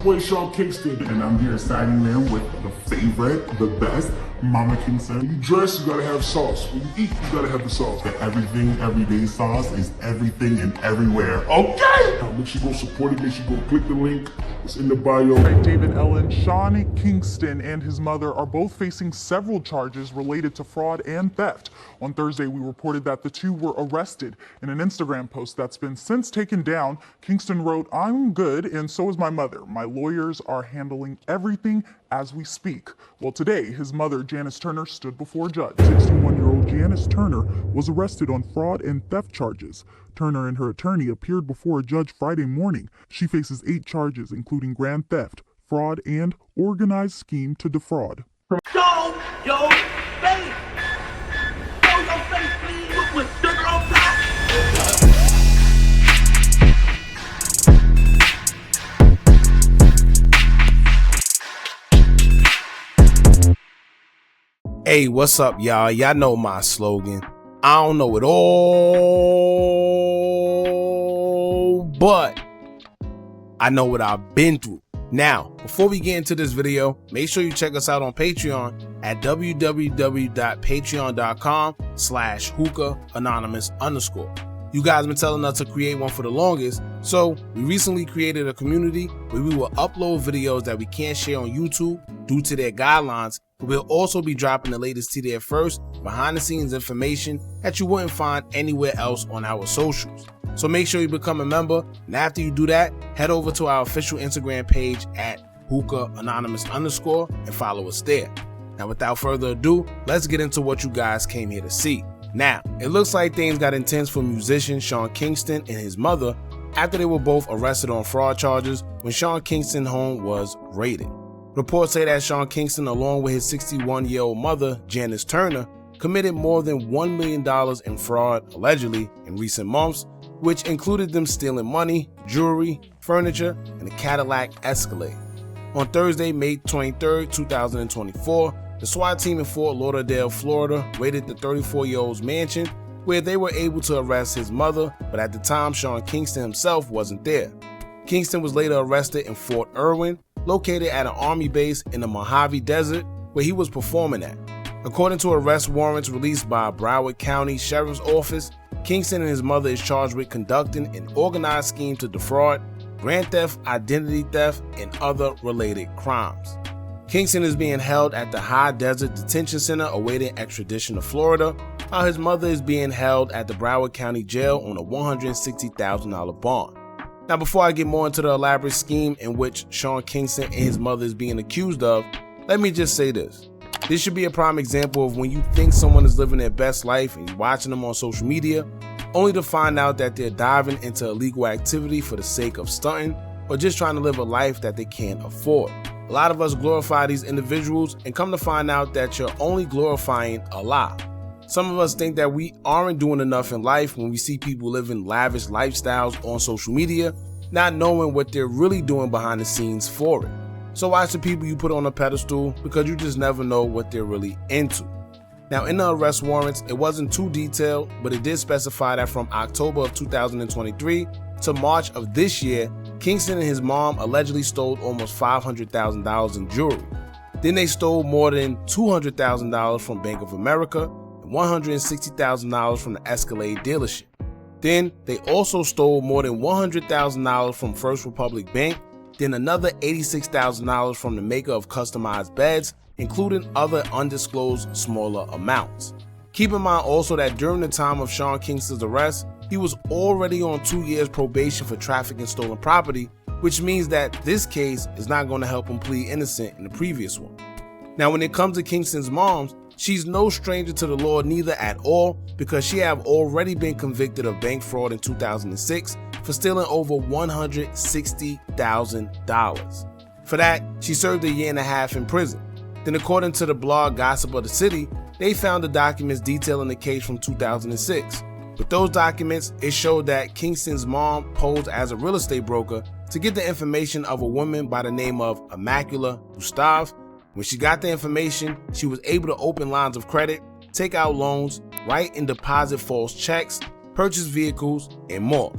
Boy Sean Kingston, and I'm here siding in with the favorite, the best, Mama Kingston. When you dress, you gotta have sauce. When you eat, you gotta have the sauce. The everything, everyday sauce is everything and everywhere. Okay! Now make sure you go support it, make sure you go click the link. It's in the bio. Hey, David Ellen, Sean Kingston and his mother are both facing several charges related to fraud and theft. On Thursday, we reported that the two were arrested. In an Instagram post that's been since taken down, Kingston wrote, "I'm good and so is my mother. My lawyers are handling everything as we speak." Well, today, his mother, Janice Turner, stood before a judge. 61-year-old Janice Turner was arrested on fraud and theft charges. Turner and her attorney appeared before a judge Friday morning. She faces 8 charges, including grand theft, fraud, and organized scheme to defraud. Show your face! Show your face, please! With sugar on top! Hey, what's up, y'all? Y'all know my slogan. I don't know it all, but I know what I've been through. Now, before we get into this video, make sure you check us out on Patreon at www.patreon.com/Hookah Anonymous _. You guys been telling us to create one for the longest, so we recently created a community where we will upload videos that we can't share on YouTube due to their guidelines, but we'll also be dropping the latest to there first, behind the scenes information that you wouldn't find anywhere else on our socials. So make sure you become a member, and after you do that, head over to our official Instagram page at Hookah Anonymous _ and follow us there. Now, without further ado, let's get into what you guys came here to see. Now, it looks like things got intense for musician Sean Kingston and his mother after they were both arrested on fraud charges when Sean Kingston's home was raided. Reports say that Sean Kingston, along with his 61-year-old mother, Janice Turner, committed more than $1 million in fraud, allegedly, in recent months, which included them stealing money, jewelry, furniture, and a Cadillac Escalade. On Thursday, May 23, 2024, the SWAT team in Fort Lauderdale, Florida, raided the 34-year-old's mansion, where they were able to arrest his mother, but at the time, Sean Kingston himself wasn't there. Kingston was later arrested in Fort Irwin, located at an army base in the Mojave Desert, where he was performing at. According to arrest warrants released by Broward County Sheriff's Office, Kingston and his mother is charged with conducting an organized scheme to defraud, grand theft, identity theft, and other related crimes. Kingston is being held at the High Desert Detention Center awaiting extradition to Florida, while his mother is being held at the Broward County Jail on a $160,000 bond. Now, before I get more into the elaborate scheme in which Sean Kingston and his mother is being accused of, let me just say this. This should be a prime example of when you think someone is living their best life and you're watching them on social media, only to find out that they're diving into illegal activity for the sake of stunting or just trying to live a life that they can't afford. A lot of us glorify these individuals and come to find out that you're only glorifying a lie. Some of us think that we aren't doing enough in life when we see people living lavish lifestyles on social media, not knowing what they're really doing behind the scenes for it. So watch the people you put on a pedestal, because you just never know what they're really into. Now, in the arrest warrants, it wasn't too detailed, but it did specify that from October of 2023 to March of this year, Kingston and his mom allegedly stole almost $500,000 in jewelry. Then they stole more than $200,000 from Bank of America and $160,000 from the Escalade dealership. Then they also stole more than $100,000 from First Republic Bank, then another $86,000 from the maker of customized beds, including other undisclosed smaller amounts. Keep in mind also that during the time of Sean Kingston's arrest, he was already on 2 years probation for trafficking stolen property, which means that this case is not going to help him plead innocent in the previous one. Now, when it comes to Kingston's mom, she's no stranger to the law neither at all, because she have already been convicted of bank fraud in 2006 for stealing over $160,000. For that, she served 1.5 years in prison. Then, according to the blog Gossip of the City, they found the documents detailing the case from 2006. With those documents, it showed that Kingston's mom posed as a real estate broker to get the information of a woman by the name of Immaculata Gustave. When she got the information, she was able to open lines of credit, take out loans, write and deposit false checks, purchase vehicles, and more.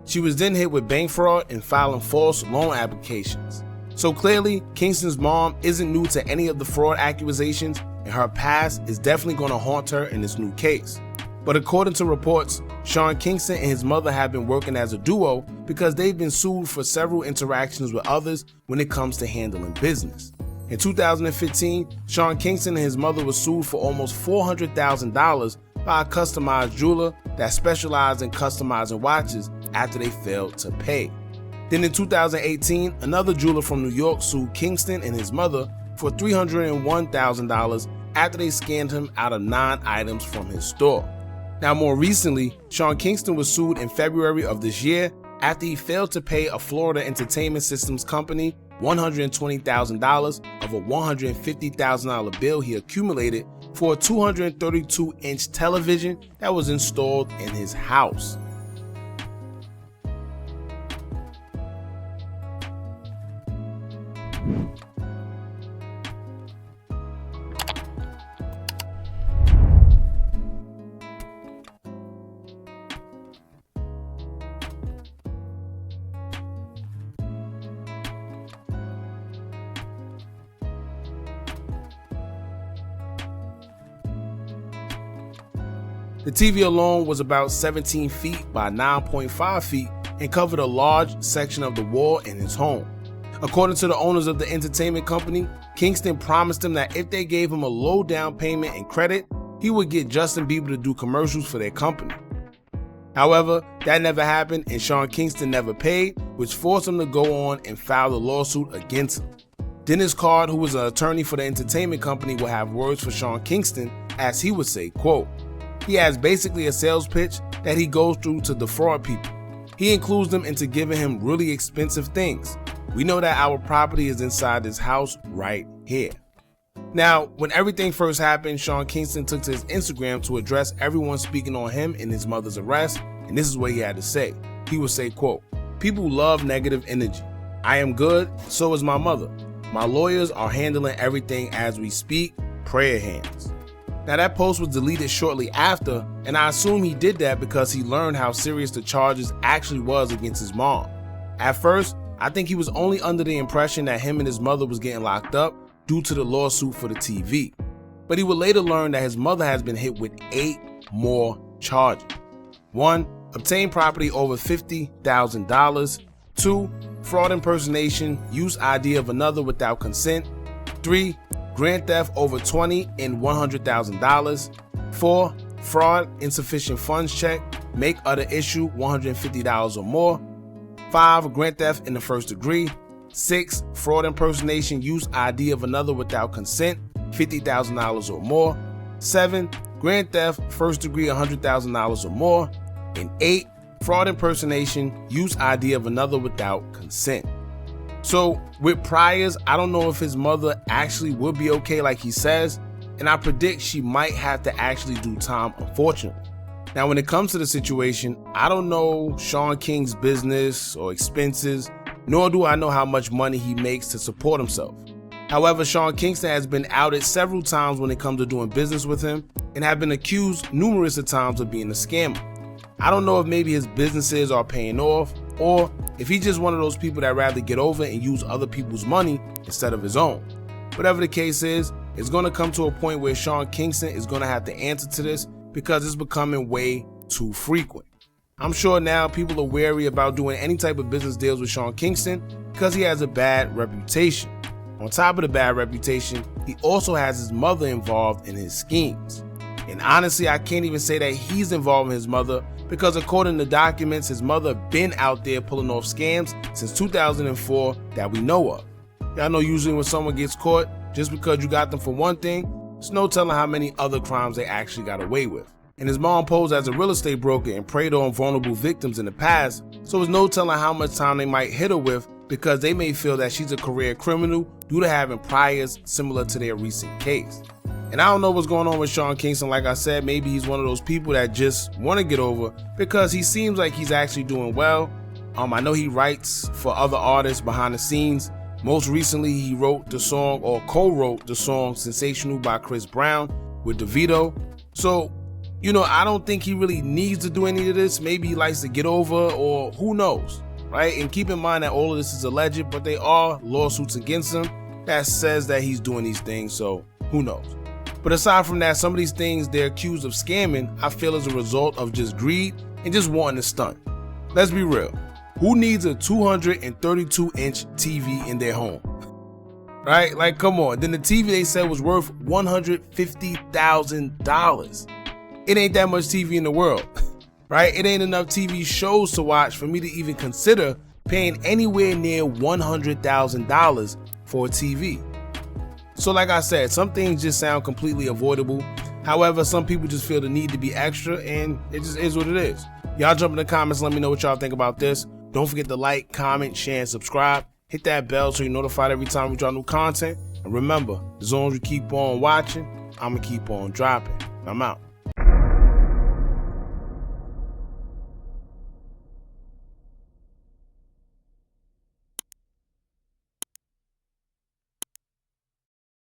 She was then hit with bank fraud and filing false loan applications. So clearly, Kingston's mom isn't new to any of the fraud accusations, and her past is definitely going to haunt her in this new case. But according to reports, Sean Kingston and his mother have been working as a duo because they've been sued for several interactions with others when it comes to handling business. In 2015, Sean Kingston and his mother were sued for almost $400,000 by a customized jeweler that specialized in customizing watches after they failed to pay. Then in 2018, another jeweler from New York sued Kingston and his mother for $301,000 after they scammed him out of 9 items from his store. Now, more recently, Sean Kingston was sued in February of this year after he failed to pay a Florida entertainment systems company $120,000 of a $150,000 bill he accumulated for a 232-inch television that was installed in his house. The TV alone was about 17 feet by 9.5 feet and covered a large section of the wall in his home. According to the owners of the entertainment company, Kingston promised them that if they gave him a low down payment and credit, he would get Justin Bieber to do commercials for their company. However, that never happened and Sean Kingston never paid, which forced him to go on and file a lawsuit against him. Dennis Card, who was an attorney for the entertainment company, will have words for Sean Kingston, as he would say, quote, "He has basically a sales pitch that he goes through to defraud people. He includes them into giving him really expensive things. We know that our property is inside this house right here." Now, when everything first happened, Sean Kingston took to his Instagram to address everyone speaking on him in his mother's arrest, and this is what he had to say. He would say, quote, "People love negative energy. I am good, so is my mother. My lawyers are handling everything as we speak. Prayer hands." Now that post was deleted shortly after, and I assume he did that because he learned how serious the charges actually was against his mom. At first, I think he was only under the impression that him and his mother was getting locked up due to the lawsuit for the TV. But he would later learn that his mother has been hit with 8 more charges. 1. Obtain property over $50,000. 2. Fraud impersonation, use ID of another without consent. 3. Grand theft over $20,000 and $100,000. 4. Fraud, insufficient funds check, make other issue $150 or more. 5. Grand theft in the first degree. 6. Fraud impersonation, use ID of another without consent, $50,000 or more. 7. Grand theft, first degree, $100,000 or more. And 8. Fraud impersonation, use ID of another without consent. So with priors, I don't know if his mother actually would be okay like he says, and I predict she might have to actually do time, unfortunately. Now when it comes to the situation, I don't know Sean King's business or expenses, nor do I know how much money he makes to support himself. However, Sean Kingston has been outed several times when it comes to doing business with him and have been accused numerous of times of being a scammer. I don't know if maybe his businesses are paying off or if he's just one of those people that rather get over and use other people's money instead of his own. Whatever the case is, it's going to come to a point where Sean Kingston is going to have to answer to this because it's becoming way too frequent. I'm sure now people are wary about doing any type of business deals with Sean Kingston because he has a bad reputation. On top of the bad reputation, he also has his mother involved in his schemes. And honestly, I can't even say that he's involved in his mother because according to documents, his mother been out there pulling off scams since 2004 that we know of. Y'all know usually when someone gets caught, just because you got them for one thing, it's no telling how many other crimes they actually got away with. And his mom posed as a real estate broker and preyed on vulnerable victims in the past, so it's no telling how much time they might hit her with because they may feel that she's a career criminal due to having priors similar to their recent case. And I don't know what's going on with Sean Kingston. Like I said, maybe he's one of those people that just want to get over because he seems like he's actually doing well. I know he writes for other artists behind the scenes. Most recently, he wrote the song or co-wrote the song Sensational by Chris Brown with DeVito. So, I don't think he really needs to do any of this. Maybe he likes to get over or who knows, right? And keep in mind that all of this is alleged, but they are lawsuits against him that says that he's doing these things, so who knows? But aside from that, some of these things they're accused of scamming, I feel is a result of just greed and just wanting to stunt. Let's be real. Who needs a 232-inch TV in their home? Right? Like, come on. Then the TV they said was worth $150,000. It ain't that much TV in the world, right? It ain't enough TV shows to watch for me to even consider paying anywhere near $100,000 for a TV. So like I said, some things just sound completely avoidable. However, some people just feel the need to be extra, and it just is what it is. Y'all jump in the comments, let me know what y'all think about this. Don't forget to like, comment, share, and subscribe. Hit that bell so you're notified every time we drop new content. And remember, as long as you keep on watching, I'ma keep on dropping. I'm out.